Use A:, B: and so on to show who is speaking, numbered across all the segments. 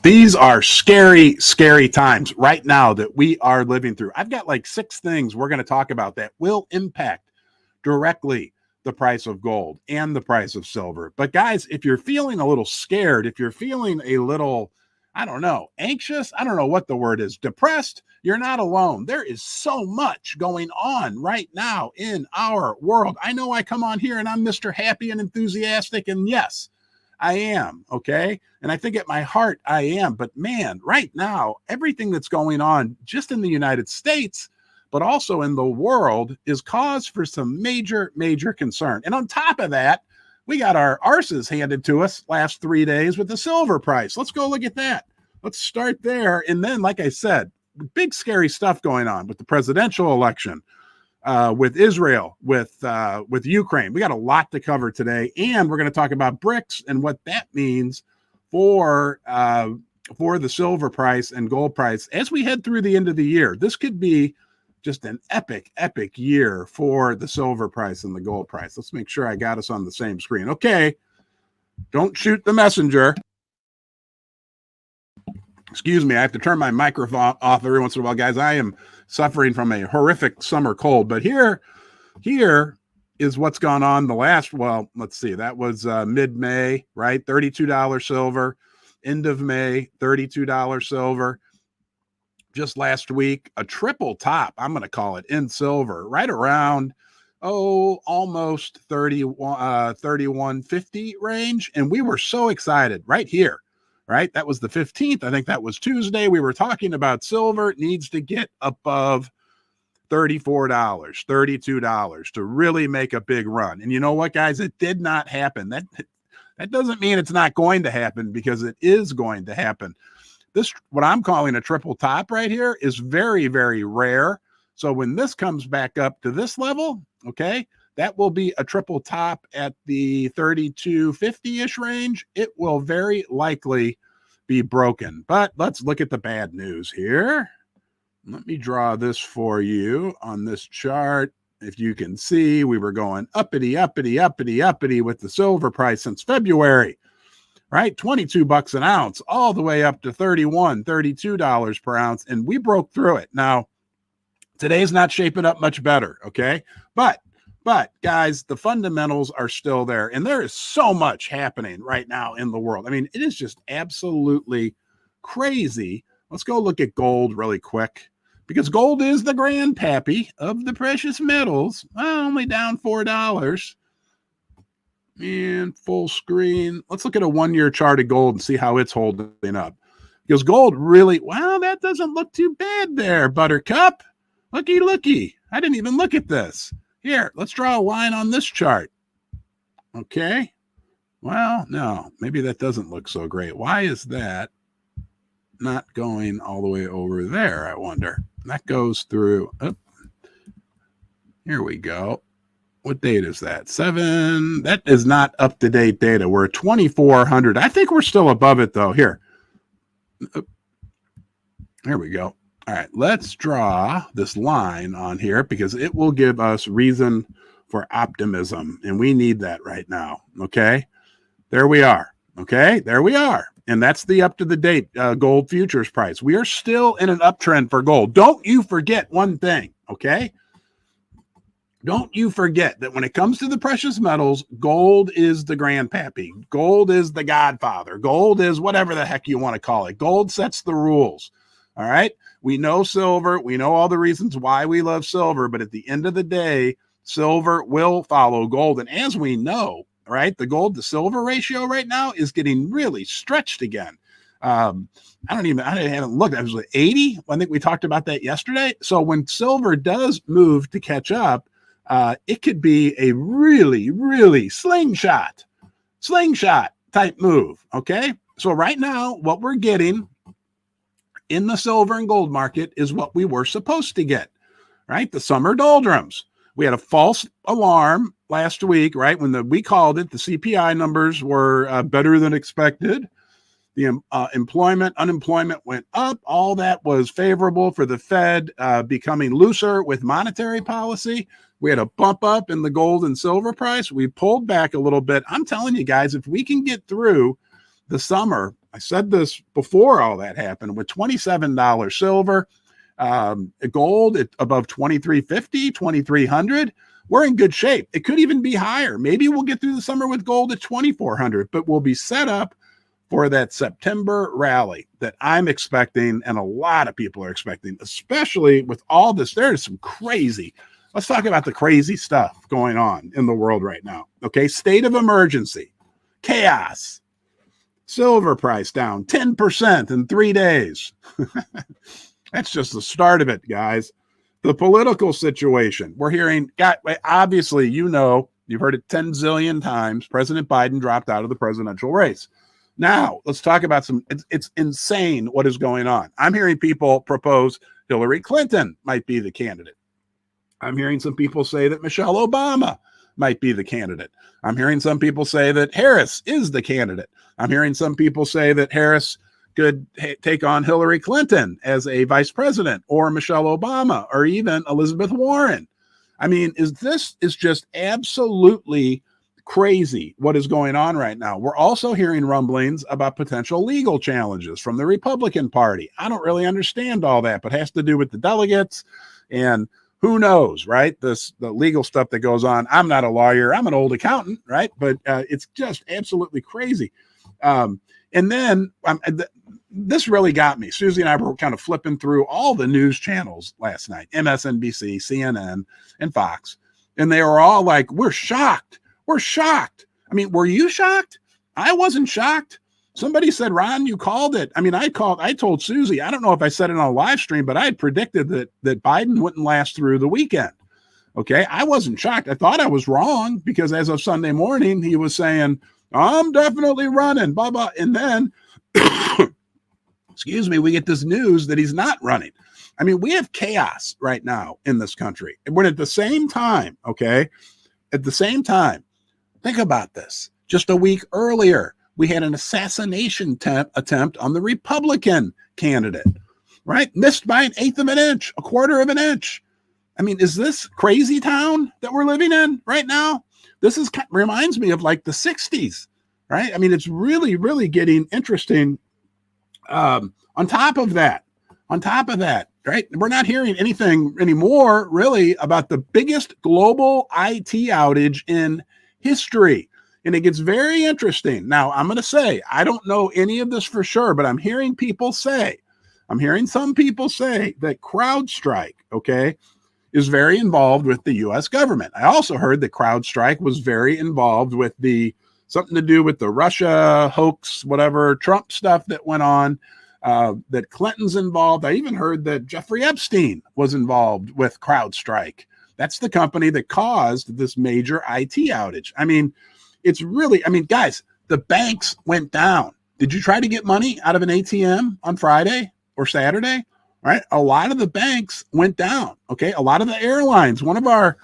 A: These are scary, scary times right now that we are living through. I've got like 6 things we're going to talk about that will impact directly the price of gold and the price of silver. But guys, if you're feeling a little scared, if you're feeling a little, I don't know, anxious, I don't know what the word is, depressed, you're not alone. There is so much going on right now in our world. I know I come on here and I'm Mr. Happy and enthusiastic, and yes, I am, okay? And I think at my heart I am. But man, right now, everything that's going on just in the United States, but also in the world, is cause for some major, major concern. And on top of that, we got our arses handed to us last 3 days with the silver price. Let's go look at that. Let's start there. And then, like I said, big scary stuff going on with the presidential election, with Israel, with Ukraine. We got a lot to cover today, and we're going to talk about BRICS and what that means for the silver price and gold price as we head through the end of the year. This could be just an epic, epic year for the silver price and the gold price. Let's make sure I got us on the same screen. Okay, don't shoot the messenger. Excuse me, I have to turn my microphone off every once in a while, guys. I am suffering from a horrific summer cold, but here is what's gone on the last, well, let's see, that was mid-May, right? $32 silver. End of May, $32 silver. Just last week, a triple top, I'm going to call it, in silver, right around, almost 3150 range. And we were so excited right here. Right? That was the 15th. I think that was Tuesday. We were talking about silver. It needs to get above $34, $32 to really make a big run. And you know what, guys? It did not happen. That doesn't mean it's not going to happen, because it is going to happen. This, what I'm calling a triple top right here, is very, very rare. So when this comes back up to this level, okay, that will be a triple top at the 3250-ish range. It will very likely be broken. But let's look at the bad news here. Let me draw this for you on this chart. If you can see, we were going uppity, uppity, uppity, uppity with the silver price since February, right? 22 bucks an ounce, all the way up to $31, $32 per ounce. And we broke through it. Now, today's not shaping up much better, okay? But guys, the fundamentals are still there, and there is so much happening right now in the world. I mean, it is just absolutely crazy. Let's go look at gold really quick, because gold is the grandpappy of the precious metals. Only down $4. And full screen. Let's look at a 1-year chart of gold and see how it's holding up. Because gold really, wow, that doesn't look too bad there, Buttercup. Looky, looky. I didn't even look at this. Here, let's draw a line on this chart. Okay. Well, no, maybe that doesn't look so great. Why is that not going all the way over there, I wonder? That goes through. Oh, here we go. What date is that? 7. That is not up-to-date data. We're at 2,400. I think we're still above it, though. Here. Here we go. All right, let's draw this line on here, because it will give us reason for optimism, and we need that right now, okay? There we are, okay? There we are, and that's the up-to-the-date gold futures price. We are still in an uptrend for gold. Don't you forget one thing, okay? Don't you forget that when it comes to the precious metals, gold is the grandpappy. Gold is the godfather. Gold is whatever the heck you want to call it. Gold sets the rules, all right? We know silver. We know all the reasons why we love silver. But at the end of the day, silver will follow gold. And as we know, right, the gold to silver ratio right now is getting really stretched again. I haven't looked. It was like 80. I think we talked about that yesterday. So when silver does move to catch up, it could be a really, really slingshot type move. Okay. So right now, what we're getting in the silver and gold market is what we were supposed to get, right? The summer doldrums. We had a false alarm last week, right? When we called it, the CPI numbers were better than expected. The unemployment went up. All that was favorable for the Fed becoming looser with monetary policy. We had a bump up in the gold and silver price. We pulled back a little bit. I'm telling you guys, if we can get through the summer I said this before all that happened, with $27 silver, gold at above 2350, 2300. We're in good shape. It could even be higher. Maybe we'll get through the summer with gold at 2400, but we'll be set up for that September rally that I'm expecting, and a lot of people are expecting, especially with all this. There's some crazy. Let's talk about the crazy stuff going on in the world right now. Okay, state of emergency, chaos, silver price down 10% in 3 days. That's just the start of it, guys. The political situation. We're hearing, obviously, you've heard it 10 zillion times. President Biden dropped out of the presidential race. Now, let's talk about it's insane what is going on. I'm hearing people propose Hillary Clinton might be the candidate. I'm hearing some people say that Michelle Obama might be the candidate. I'm hearing some people say that Harris is the candidate. I'm hearing some people say that Harris could take on Hillary Clinton as a vice president, or Michelle Obama, or even Elizabeth Warren. I mean, this is just absolutely crazy what is going on right now. We're also hearing rumblings about potential legal challenges from the Republican Party. I don't really understand all that, but it has to do with the delegates, and who knows, right? The legal stuff that goes on. I'm not a lawyer. I'm an old accountant, right? But it's just absolutely crazy. And then this really got me. Susie and I were kind of flipping through all the news channels last night, MSNBC, CNN, and Fox, and they were all like, we're shocked. We're shocked. I mean, were you shocked? I wasn't shocked. Somebody said, Ron, you called it. I mean, I told Susie, I don't know if I said it on a live stream, but I had predicted that Biden wouldn't last through the weekend. Okay. I wasn't shocked. I thought I was wrong, because as of Sunday morning, he was saying, I'm definitely running, blah, blah. And then, excuse me, we get this news that he's not running. I mean, we have chaos right now in this country. When at the same time, okay, at the same time, think about this. Just a week earlier, we had an assassination attempt on the Republican candidate, right? Missed by an eighth of an inch, a quarter of an inch. I mean, is this crazy town that we're living in right now? This reminds me of like the 60s, right? I mean, it's really, really getting interesting. On top of that, right? We're not hearing anything anymore really about the biggest global IT outage in history. And it gets very interesting. Now, I'm going to say, I don't know any of this for sure, but I'm hearing some people say that CrowdStrike, okay, is very involved with the U.S. government. I also heard that CrowdStrike was very involved with something to do with the Russia hoax, whatever, Trump stuff that went on, that Clinton's involved. I even heard that Jeffrey Epstein was involved with CrowdStrike. That's the company that caused this major IT outage. I mean, it's really, I mean, guys, the banks went down. Did you try to get money out of an ATM on Friday or Saturday? Right? A lot of the banks went down. Okay. A lot of the airlines, one of our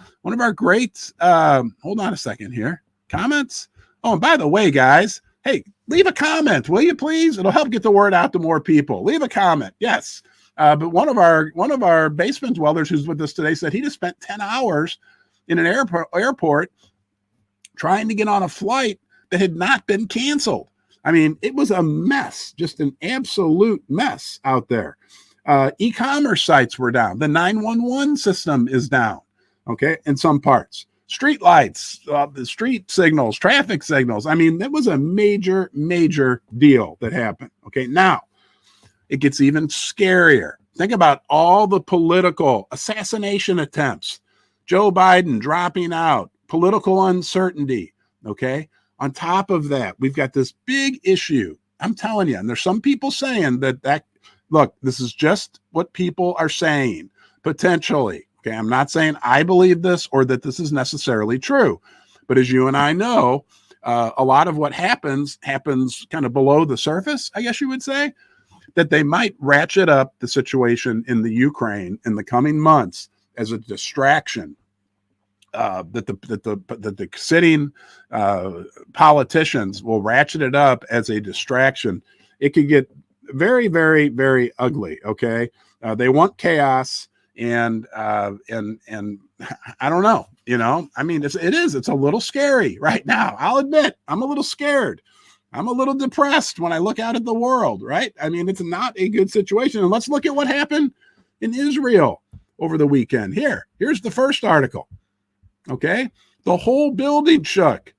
A: great, hold on a second here. Comments. Oh, and by the way, guys, hey, leave a comment, will you please? It'll help get the word out to more people. Leave a comment. Yes. But one of our basement dwellers who's with us today said he just spent 10 hours in an airport trying to get on a flight that had not been canceled. I mean, it was a mess, just an absolute mess out there. E-commerce sites were down. The 911 system is down, okay, in some parts. Street lights, the street signals, traffic signals. I mean, that was a major, major deal that happened. Okay, now it gets even scarier. Think about all the political assassination attempts, Joe Biden dropping out, political uncertainty. Okay, on top of that, we've got this big issue. I'm telling you, and there's some people saying that look, this is just what people are saying, potentially. Okay, I'm not saying I believe this or that this is necessarily true, but as you and I know, a lot of what happens kind of below the surface, I guess you would say, that they might ratchet up the situation in the Ukraine in the coming months as a distraction. That the sitting politicians will ratchet it up as a distraction. It could get very, very, very ugly. Okay, they want chaos, and I don't know. You know, I mean, it's a little scary right now. I'll admit, I'm a little scared. I'm a little depressed when I look out at the world, right? I mean, it's not a good situation. And let's look at what happened in Israel over the weekend. Here's the first article. Okay. The whole building shook.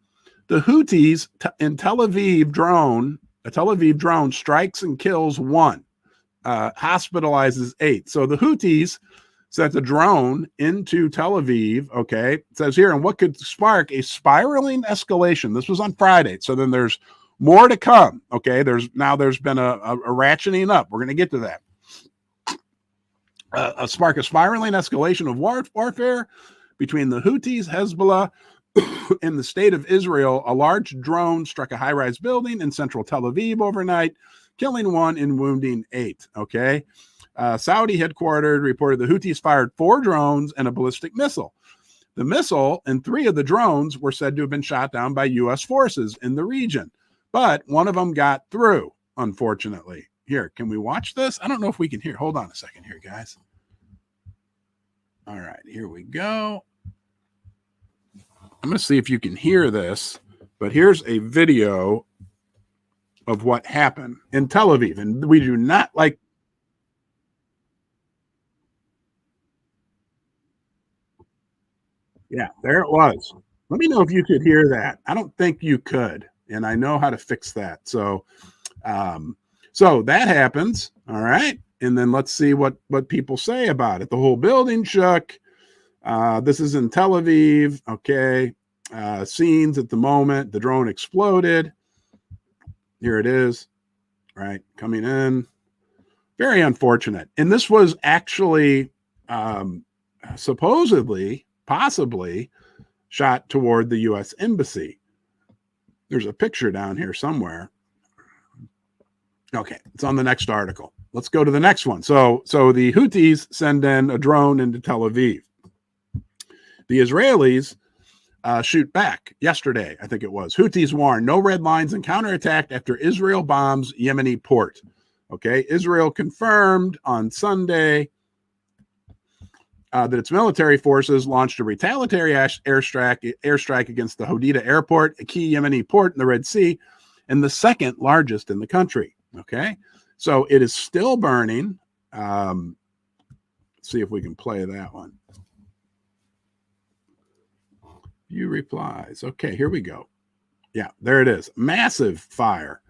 A: The Houthis in Tel Aviv drone strikes and kills 1, hospitalizes 8. So the Houthis sent a drone into Tel Aviv. Okay. It says here, and what could spark a spiraling escalation. This was on Friday. So then there's more to come. Okay. There's been a ratcheting up. We're going to get to that. Spark a spiraling escalation of warfare between the Houthis, Hezbollah, in the state of Israel. A large drone struck a high-rise building in central Tel Aviv overnight, killing 1 and wounding 8. Okay. Saudi headquartered reported the Houthis fired 4 drones and a ballistic missile. The missile and 3 of the drones were said to have been shot down by U.S. forces in the region, but one of them got through, unfortunately. Here, can we watch this? I don't know if we can hear. Hold on a second here, guys. All right, here we go. I'm going to see if you can hear this, but here's a video of what happened in Tel Aviv. And we do not like. Yeah, there it was. Let me know if you could hear that. I don't think you could, and I know how to fix that. So that happens. All right. And then let's see what people say about it. The whole building shook. This is in Tel Aviv. Okay. Scenes at the moment. The drone exploded. Here it is. Right. Coming in. Very unfortunate. And this was actually supposedly, possibly shot toward the U.S. Embassy. There's a picture down here somewhere. Okay. It's on the next article. Let's go to the next one. So the Houthis send in a drone into Tel Aviv. The Israelis shoot back yesterday, I think it was. Houthis warn no red lines and counterattack after Israel bombs Yemeni port. Okay, Israel confirmed on Sunday that its military forces launched a retaliatory airstrike against the Hodeidah airport, a key Yemeni port in the Red Sea, and the second largest in the country. Okay, so it is still burning. Let's see if we can play that one. View replies. Okay, here we go. Yeah, there it is. Massive fire.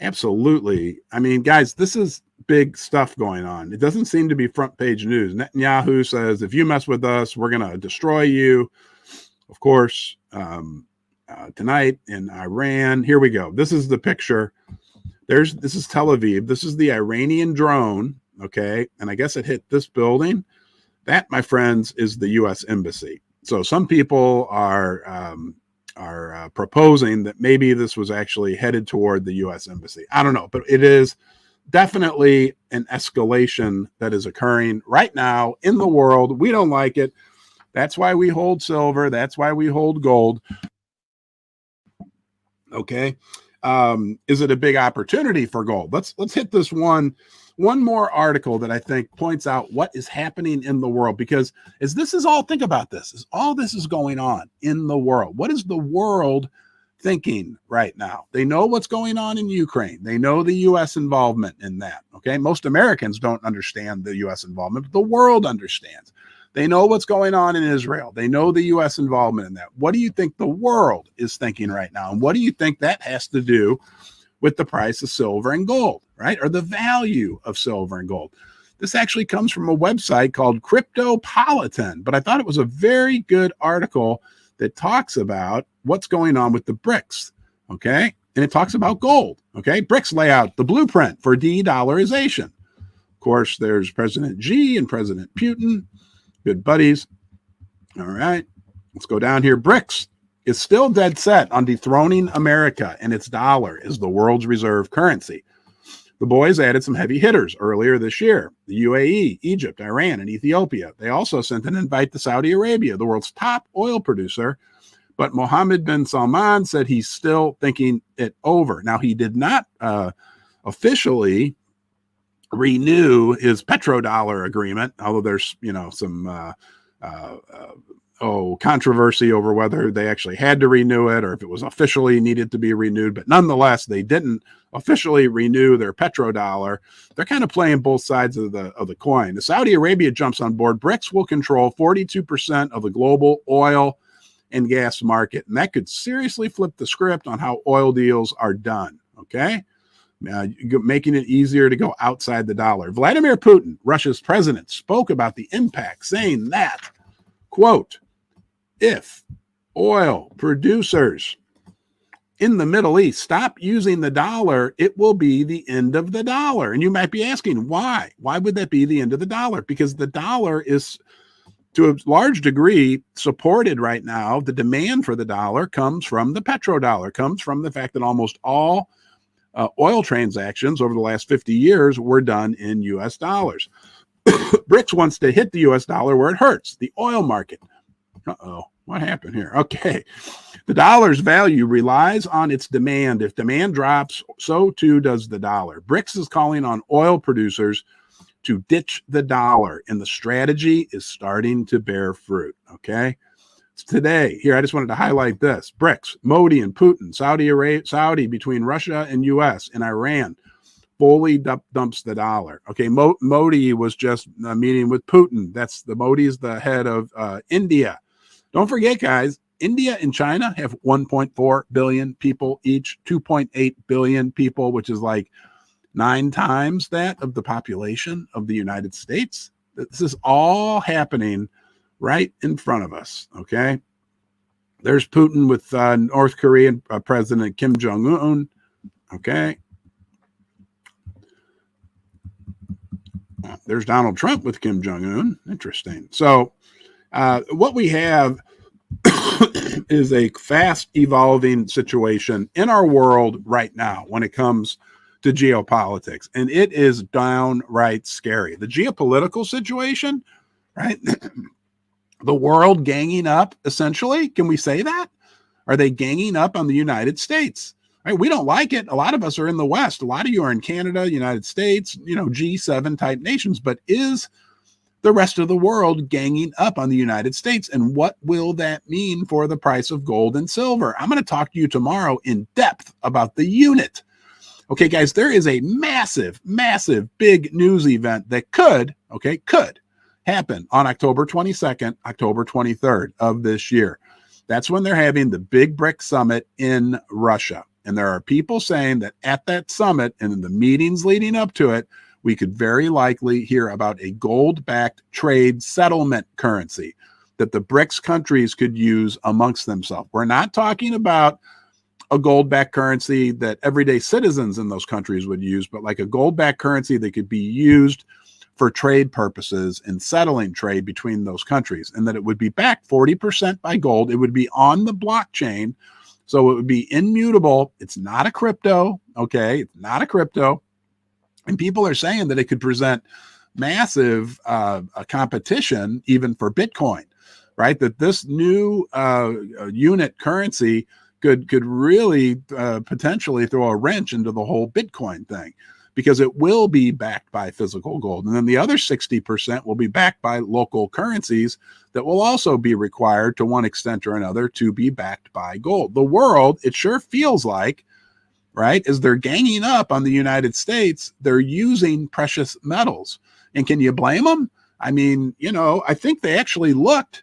A: Absolutely. I mean, guys, this is big stuff going on. It doesn't seem to be front page news. Netanyahu says, if you mess with us, we're going to destroy you. Of course, tonight in Iran. Here we go. This is the picture. This is Tel Aviv. This is the Iranian drone. Okay. And I guess it hit this building. That, my friends, is the U.S. Embassy. So some people are proposing that maybe this was actually headed toward the U.S. Embassy. I don't know, but it is definitely an escalation that is occurring right now in the world. We don't like it. That's why we hold silver. That's why we hold gold. Okay. Is it a big opportunity for gold? Let's hit this one more article that I think points out what is happening in the world, because as this is all, think about this, as all this is going on in the world, what is the world thinking right now? They know what's going on in Ukraine. They know the U.S. involvement in that. Okay. Most Americans don't understand the U.S. involvement, but the world understands. They know what's going on in Israel. They know the U.S. involvement in that. What do you think the world is thinking right now? And what do you think that has to do with the price of silver and gold, right? Or the value of silver and gold? This actually comes from a website called Cryptopolitan, but I thought it was a very good article that talks about what's going on with the BRICS, okay? And it talks about gold, okay? BRICS lay out the blueprint for de-dollarization. Of course, there's President Xi and President Putin, good buddies. All right, let's go down here. BRICS is still dead set on dethroning America and its dollar as the world's reserve currency. The boys added some heavy hitters earlier this year: the UAE, Egypt, Iran, and Ethiopia. They also sent an invite to Saudi Arabia, the world's top oil producer. But Mohammed bin Salman said he's still thinking it over. Now, he did not officially renew his petrodollar agreement, although there's some controversy over whether they actually had to renew it or if it was officially needed to be renewed. But nonetheless, they didn't officially renew their petrodollar. They're kind of playing both sides of the coin. If Saudi Arabia jumps on board, BRICS will control 42% of the global oil and gas market. And that could seriously flip the script on how oil deals are done. Okay. Making it easier to go outside the dollar. Vladimir Putin, Russia's president, spoke about the impact, saying that, quote, if oil producers in the Middle East stop using the dollar, it will be the end of the dollar. And you might be asking, why? Why would that be the end of the dollar? Because the dollar is, to a large degree, supported right now. The demand for the dollar comes from the petrodollar, comes from the fact that almost all oil transactions over the last 50 years were done in U.S. dollars. BRICS wants to hit the U.S. dollar where it hurts, the oil market. Uh-oh, what happened here? Okay. The dollar's value relies on its demand. If demand drops, so too does the dollar. BRICS is calling on oil producers to ditch the dollar, and the strategy is starting to bear fruit. Okay. Today, here, I just wanted to highlight this. BRICS, Modi and Putin, Saudi between Russia and U.S. and Iran fully dumps the dollar. Okay, Modi was just meeting with Putin. Modi's the head of India. Don't forget, guys, India and China have 1.4 billion people each, 2.8 billion people, which is like 9 times that of the population of the United States. This is all happening right in front of us, okay? There's Putin with North Korean President Kim Jong-un, okay? There's Donald Trump with Kim Jong-un. Interesting. So what we have is a fast evolving situation in our world right now when it comes to geopolitics, and it is downright scary. The geopolitical situation, right? The world ganging up, essentially. Can we say that? Are they ganging up on the United States? Right? We don't like it. A lot of us are in the West. A lot of you are in Canada, United States, G7 type nations. But is the rest of the world ganging up on the United States? And what will that mean for the price of gold and silver? I'm going to talk to you tomorrow in depth about the unit. Okay, guys, there is a massive, massive big news event that could happen on October 22nd, October 23rd of this year. That's when they're having the big BRICS summit in Russia. And there are people saying that at that summit and in the meetings leading up to it, we could very likely hear about a gold-backed trade settlement currency that the BRICS countries could use amongst themselves. We're not talking about a gold-backed currency that everyday citizens in those countries would use, but like a gold-backed currency that could be used for trade purposes and settling trade between those countries, and that it would be backed 40% by gold. It would be on the blockchain, so it would be immutable. It's not a crypto, okay? It's not a crypto. And people are saying that it could present massive competition even for Bitcoin, right? That this new unit currency could really potentially throw a wrench into the whole Bitcoin thing, because it will be backed by physical gold. And then the other 60% will be backed by local currencies that will also be required to one extent or another to be backed by gold. The world, it sure feels like, right, as they're ganging up on the United States, they're using precious metals. And can you blame them? I mean, I think they actually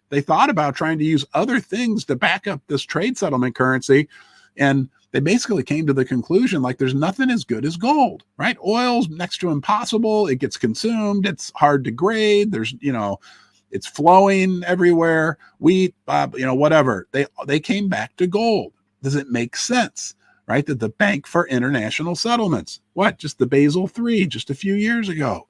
A: they thought about trying to use other things to back up this trade settlement currency. And they basically came to the conclusion, like, there's nothing as good as gold, right? Oil's next to impossible. It gets consumed. It's hard to grade. There's, it's flowing everywhere. Wheat, whatever. They came back to gold. Does it make sense, right? That the Bank for International Settlements, just the Basel III, just a few years ago,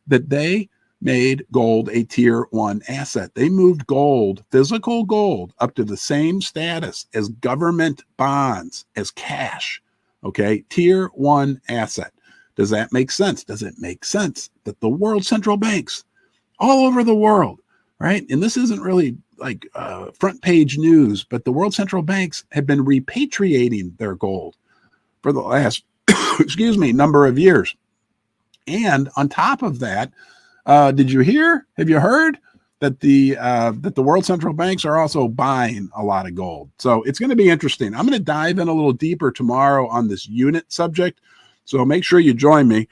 A: that they made gold a tier 1 asset. They moved gold, physical gold, up to the same status as government bonds, as cash. Okay, tier 1 asset. Does that make sense? Does it make sense that the world central banks all over the world, right? And this isn't really like front page news, but the world central banks have been repatriating their gold for the last, number of years. And on top of that, did you hear? Have you heard that the world central banks are also buying a lot of gold. So it's going to be interesting. I'm going to dive in a little deeper tomorrow on this unit subject. So make sure you join me.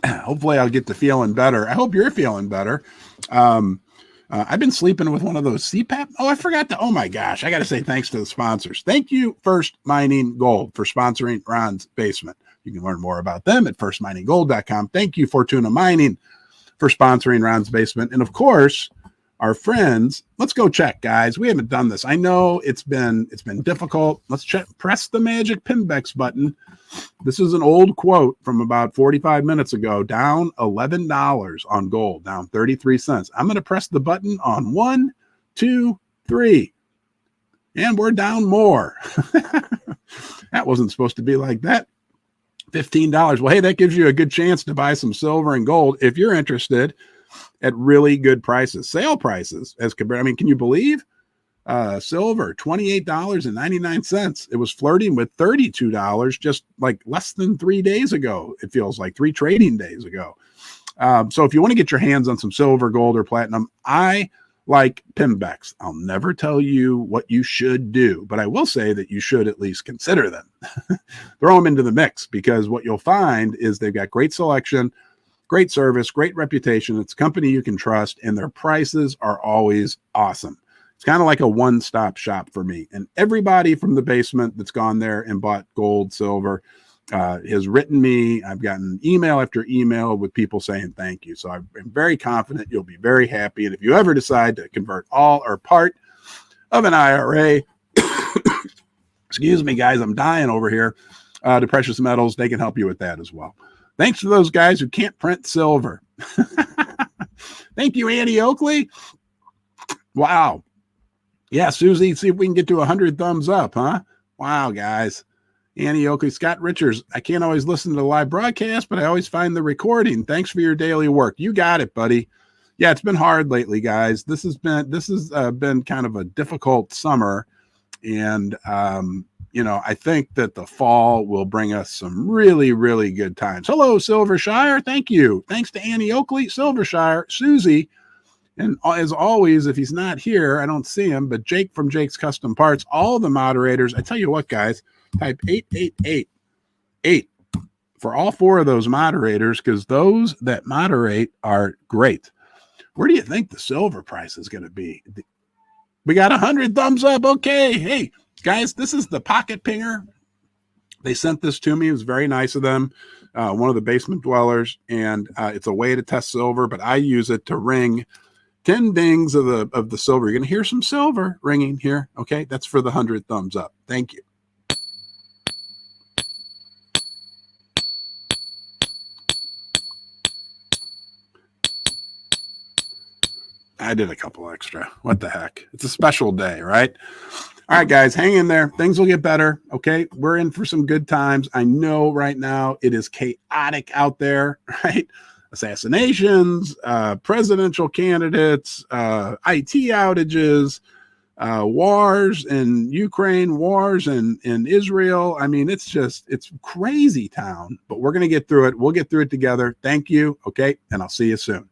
A: Hopefully I'll get to feeling better. I hope you're feeling better. I've been sleeping with one of those CPAP. Oh, I forgot to. Oh my gosh. I got to say thanks to the sponsors. Thank you, First Mining Gold, for sponsoring Ron's Basement. You can learn more about them at firstmininggold.com. Thank you, Fortuna Mining, for sponsoring Ron's Basement. And of course, our friends, let's go check, guys. We haven't done this. I know it's been difficult. Let's check. Press the magic Pinbex button. This is an old quote from about 45 minutes ago. Down $11 on gold, down 33 cents. I'm going to press the button on 1, 2, 3. And we're down more. That wasn't supposed to be like that. $15. Well, hey, that gives you a good chance to buy some silver and gold if you're interested at really good prices, sale prices as compared. I mean, can you believe silver, $28.99. It was flirting with $32 just like less than 3 days ago. It feels like 3 trading days ago. So if you want to get your hands on some silver, gold, or platinum, I like Pinbex. I'll never tell you what you should do, but I will say that you should at least consider them. Throw them into the mix, because what you'll find is they've got great selection, great service, great reputation. It's a company you can trust, and their prices are always awesome. It's kind of like a one-stop shop for me. And everybody from the basement that's gone there and bought gold, silver, has written me. I've gotten email after email with people saying thank you. So I'm very confident you'll be very happy. And if you ever decide to convert all or part of an IRA, excuse me, guys, I'm dying over here, to precious metals, they can help you with that as well. Thanks to those guys who can't print silver. Thank you, Annie Oakley. Wow. Yeah, Susie, see if we can get to 100 thumbs up, huh? Wow, guys. Annie Oakley, Scott Richards. I can't always listen to the live broadcast, but I always find the recording. Thanks for your daily work. You got it, buddy. Yeah, it's been hard lately, guys. This has been kind of a difficult summer, and I think that the fall will bring us some really, really good times. Hello, Silvershire. Thank you. Thanks to Annie Oakley, Silvershire, Susie. And as always, if he's not here, I don't see him, but Jake from Jake's Custom Parts, all the moderators. I tell you what, guys, type 8888 for all 4 of those moderators, because those that moderate are great. Where do you think the silver price is going to be? We got 100 thumbs up. Okay. Hey, guys, this is the Pocket Pinger. They sent this to me. It was very nice of them. One of the basement dwellers, and it's a way to test silver, but I use it to ring 10 dings of the silver. You're going to hear some silver ringing here. Okay. That's for the 100 thumbs up. Thank you. I did a couple extra. What the heck? It's a special day, right? All right, guys, hang in there. Things will get better. Okay. We're in for some good times. I know right now it is chaotic out there, right? Assassinations, presidential candidates, IT outages, wars in Ukraine, wars in Israel. I mean, it's crazy town, but we're going to get through it. We'll get through it together. Thank you. Okay. And I'll see you soon.